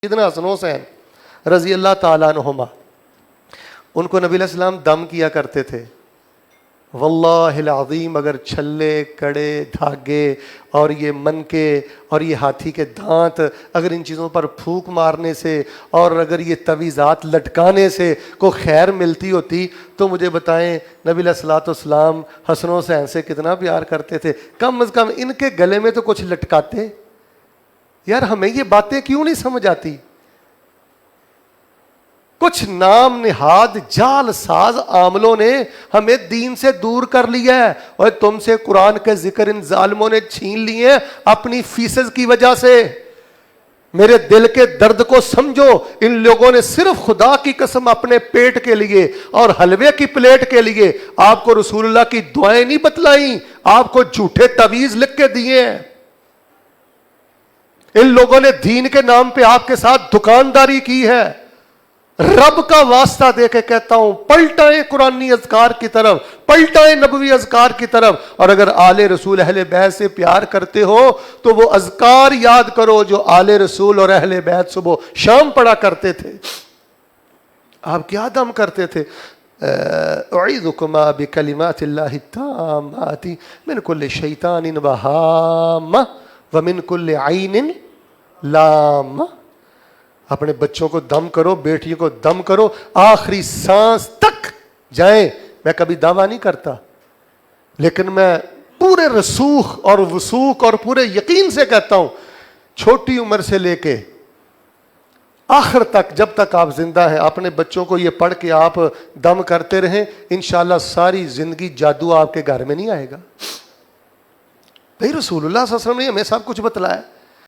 سیدنا حسن حسین رضی اللہ تعالیٰ عنہما، ان کو نبی علیہ السلام دم کیا کرتے تھے. واللہ العظیم اگر چھلے، کڑے، دھاگے اور یہ منکے اور یہ ہاتھی کے دانت اگر ان چیزوں پر پھونک مارنے سے اور اگر یہ تویزات لٹکانے سے کوئی خیر ملتی ہوتی تو مجھے بتائیں نبی علیہ الصلوۃ والسلام حسن حسین سے کتنا پیار کرتے تھے. کم از کم ان کے گلے میں تو کچھ لٹکاتے. یار ہمیں یہ باتیں کیوں نہیں سمجھ آتی؟ کچھ نام نہاد جال ساز عاملوں نے ہمیں دین سے دور کر لیا ہے. اور تم سے قرآن کے ذکر ان ظالموں نے چھین لیے اپنی فیسز کی وجہ سے. میرے دل کے درد کو سمجھو. ان لوگوں نے صرف خدا کی قسم اپنے پیٹ کے لیے اور حلوے کی پلیٹ کے لیے آپ کو رسول اللہ کی دعائیں نہیں بتلائیں، آپ کو جھوٹے تعویذ لکھ کے دیے ہیں. ان لوگوں نے دین کے نام پہ آپ کے ساتھ دکانداری کی ہے. رب کا واسطہ دے کے کہتا ہوں پلٹائیں قرآنی اذکار کی طرف، پلٹائیں نبوی اذکار کی طرف. اور اگر آل رسول اہل بیت سے پیار کرتے ہو تو وہ اذکار یاد کرو جو آل رسول اور اہل بیت صبح شام پڑھا کرتے تھے. آپ کیا دم کرتے تھے؟ اعیذکما بکلمات اللہ التامات من کل شیطان وہامہ ومن کل عین لامہ. اپنے بچوں کو دم کرو، بیٹیوں کو دم کرو، آخری سانس تک جائیں. میں کبھی دعویٰ نہیں کرتا لیکن میں پورے رسوخ اور وثوق اور پورے یقین سے کہتا ہوں چھوٹی عمر سے لے کے آخر تک جب تک آپ زندہ ہیں اپنے بچوں کو یہ پڑھ کے آپ دم کرتے رہیں. انشاءاللہ ساری زندگی جادو آپ کے گھر میں نہیں آئے گا. بھائی رسول اللہ صلی اللہ علیہ وسلم نے ہمیں سب کچھ بتلایا.